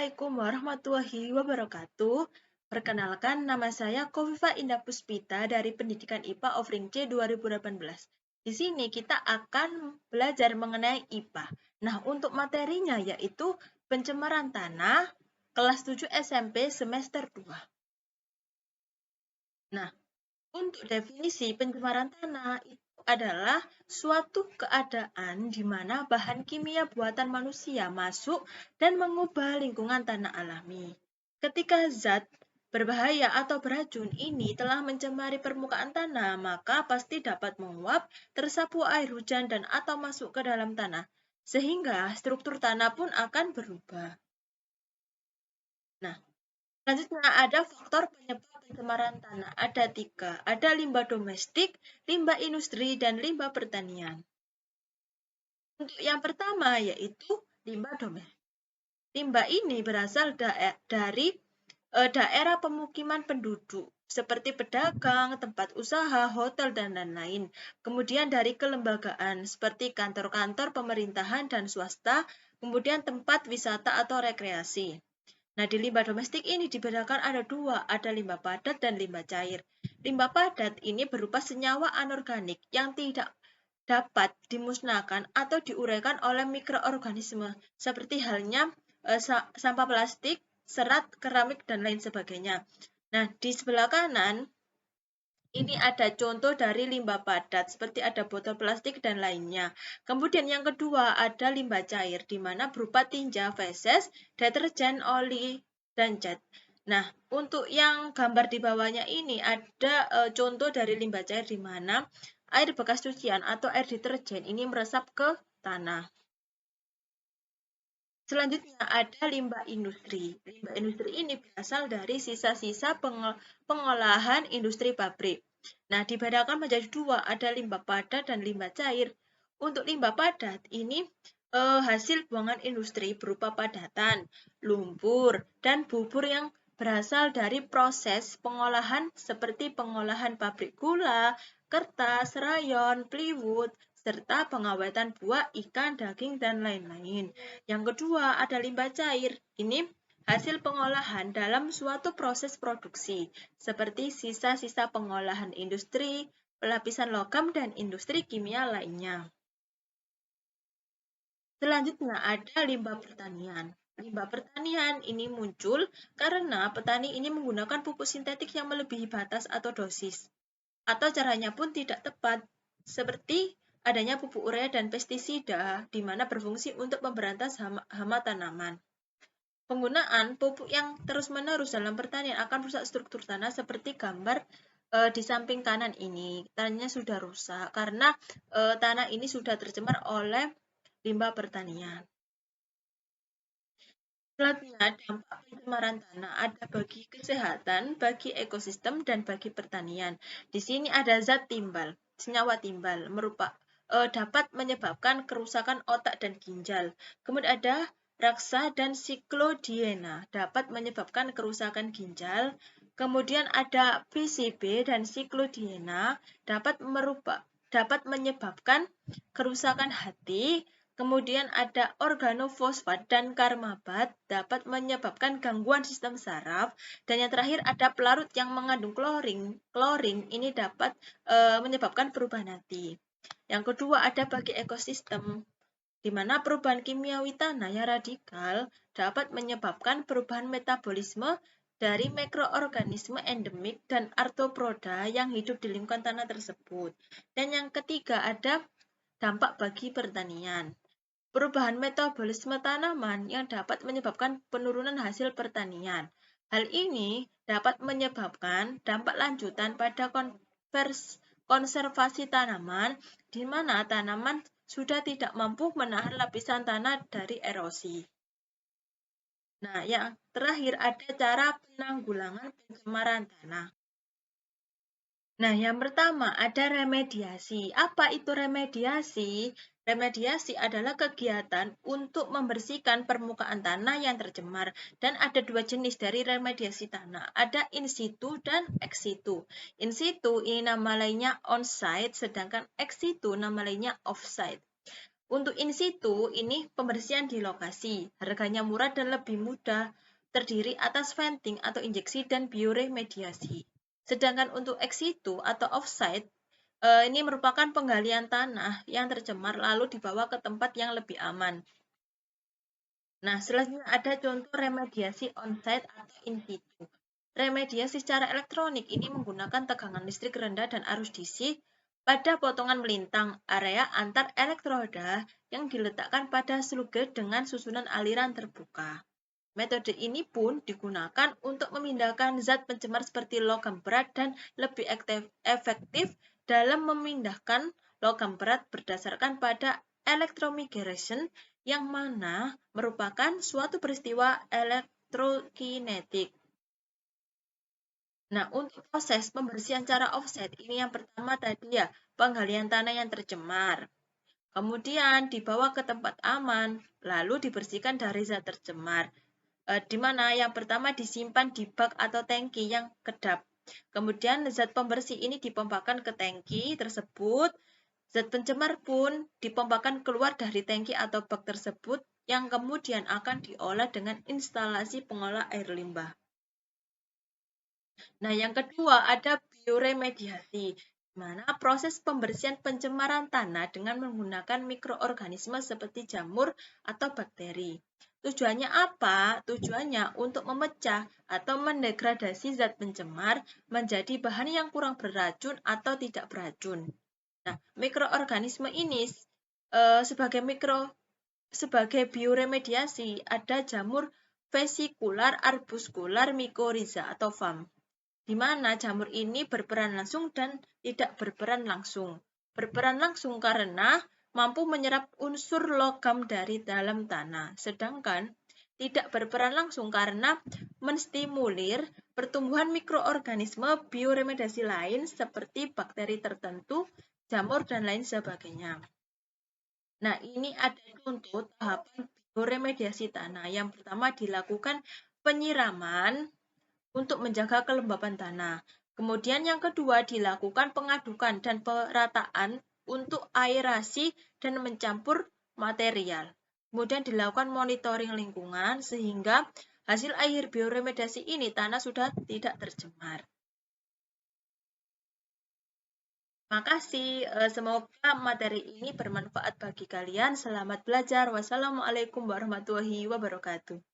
Assalamualaikum warahmatullahi wabarakatuh. Perkenalkan, nama saya Kofifa Indah Puspita dari Pendidikan IPA Offering C 2018. Di sini kita akan belajar mengenai IPA. Nah, untuk materinya yaitu pencemaran tanah kelas 7 SMP semester 2. Nah, untuk definisi pencemaran tanah itu adalah suatu keadaan di mana bahan kimia buatan manusia masuk dan mengubah lingkungan tanah alami. Ketika zat berbahaya atau beracun ini telah mencemari permukaan tanah, maka pasti dapat menguap, tersapu air hujan dan atau masuk ke dalam tanah, sehingga struktur tanah pun akan berubah. Nah, selanjutnya ada faktor penyebab pencemaran tanah. Ada 3. Ada limbah domestik, limbah industri, dan limbah pertanian. Untuk yang pertama yaitu limbah domestik. Limbah ini berasal dari daerah pemukiman penduduk, seperti pedagang, tempat usaha, hotel, dan lain-lain. Kemudian dari kelembagaan, seperti kantor-kantor pemerintahan dan swasta, kemudian tempat wisata atau rekreasi. Nah, di limbah domestik ini dibedakan ada 2, ada limbah padat dan limbah cair. Limbah padat ini berupa senyawa anorganik yang tidak dapat dimusnahkan atau diuraikan oleh mikroorganisme, seperti halnya sampah plastik, serat, keramik, dan lain sebagainya. Nah, di sebelah kanan ini ada contoh dari limbah padat, seperti ada botol plastik dan lainnya. Kemudian yang kedua ada limbah cair, di mana berupa tinja, feses, deterjen, oli, dan cat. Nah, untuk yang gambar di bawahnya ini ada contoh dari limbah cair di mana air bekas cucian atau air deterjen ini meresap ke tanah. Selanjutnya ada limbah industri. Limbah industri ini berasal dari sisa-sisa pengolahan industri pabrik. Nah, dibedakan menjadi 2, ada limbah padat dan limbah cair. Untuk limbah padat ini hasil buangan industri berupa padatan, lumpur, dan bubur yang berasal dari proses pengolahan seperti pengolahan pabrik gula, kertas, rayon, plywood, serta pengawetan buah, ikan, daging, dan lain-lain. Yang kedua, ada limbah cair. Ini hasil pengolahan dalam suatu proses produksi, seperti sisa-sisa pengolahan industri, pelapisan logam, dan industri kimia lainnya. Selanjutnya ada limbah pertanian. Limbah pertanian ini muncul karena petani ini menggunakan pupuk sintetik yang melebihi batas atau dosis, atau caranya pun tidak tepat, seperti adanya pupuk urea dan pestisida, di mana berfungsi untuk memberantas hama tanaman. Penggunaan pupuk yang terus-menerus dalam pertanian akan merusak struktur tanah seperti gambar di samping kanan ini. Tanahnya sudah rusak karena tanah ini sudah tercemar oleh limbah pertanian. Selanjutnya, dampak pencemaran tanah ada bagi kesehatan, bagi ekosistem, dan bagi pertanian. Di sini ada zat timbal, senyawa timbal, dapat menyebabkan kerusakan otak dan ginjal. Kemudian ada raksa dan siklodiena, dapat menyebabkan kerusakan ginjal. Kemudian ada PCB dan siklodiena, dapat menyebabkan kerusakan hati. Kemudian ada organofosfat dan karmabat, dapat menyebabkan gangguan sistem saraf. Dan yang terakhir ada pelarut yang mengandung klorin. Klorin ini dapat menyebabkan perubahan hati. Yang kedua ada bagi ekosistem, di mana perubahan kimiawi tanah yang radikal dapat menyebabkan perubahan metabolisme dari mikroorganisme endemik dan arthropoda yang hidup di lingkungan tanah tersebut. Dan yang ketiga ada dampak bagi pertanian. Perubahan metabolisme tanaman yang dapat menyebabkan penurunan hasil pertanian. Hal ini dapat menyebabkan dampak lanjutan pada konservasi tanaman, di mana tanaman sudah tidak mampu menahan lapisan tanah dari erosi. Nah, yang terakhir ada cara penanggulangan pencemaran tanah. Nah, yang pertama ada remediasi. Apa itu remediasi? Remediasi adalah kegiatan untuk membersihkan permukaan tanah yang tercemar. Dan ada 2 jenis dari remediasi tanah. Ada in situ dan ex situ. In situ ini nama lainnya on-site, sedangkan ex situ nama lainnya off-site. Untuk in situ, ini pembersihan di lokasi, harganya murah dan lebih mudah, terdiri atas venting atau injeksi dan bioremediasi. Sedangkan untuk ex situ atau offsite, ini merupakan penggalian tanah yang tercemar lalu dibawa ke tempat yang lebih aman. Nah, selanjutnya ada contoh remediasi on-site atau in situ. Remediasi secara elektronik ini menggunakan tegangan listrik rendah dan arus DC pada potongan melintang area antar elektroda yang diletakkan pada slugger dengan susunan aliran terbuka. Metode ini pun digunakan untuk memindahkan zat pencemar seperti logam berat dan lebih efektif dalam memindahkan logam berat berdasarkan pada electromigration yang mana merupakan suatu peristiwa elektrokinetik. Nah, untuk proses pembersihan secara offset, ini yang pertama tadi ya, penggalian tanah yang tercemar. Kemudian dibawa ke tempat aman, lalu dibersihkan dari zat tercemar. Di mana yang pertama disimpan di bak atau tangki yang kedap. Kemudian zat pembersih ini dipompakan ke tangki tersebut. Zat pencemar pun dipompakan keluar dari tangki atau bak tersebut yang kemudian akan diolah dengan instalasi pengolah air limbah. Nah, yang kedua ada bioremediasi, di mana proses pembersihan pencemaran tanah dengan menggunakan mikroorganisme seperti jamur atau bakteri. Tujuannya apa? Tujuannya untuk memecah atau mendegradasi zat pencemar menjadi bahan yang kurang beracun atau tidak beracun. Nah, mikroorganisme ini sebagai bioremediasi ada jamur vesikular arbuskular mycorrhiza atau VAM, di mana jamur ini berperan langsung dan tidak berperan langsung. Berperan langsung karena mampu menyerap unsur logam dari dalam tanah, sedangkan tidak berperan langsung karena menstimulir pertumbuhan mikroorganisme bioremediasi lain seperti bakteri tertentu, jamur, dan lain sebagainya. Nah, ini ada contoh tahapan bioremediasi tanah. Yang pertama dilakukan penyiraman untuk menjaga kelembapan tanah. Kemudian yang kedua dilakukan pengadukan dan perataan untuk aerasi dan mencampur material. Kemudian dilakukan monitoring lingkungan sehingga hasil akhir bioremediasi ini tanah sudah tidak tercemar. Makasih, semoga materi ini bermanfaat bagi kalian. Selamat belajar. Wassalamualaikum warahmatullahi wabarakatuh.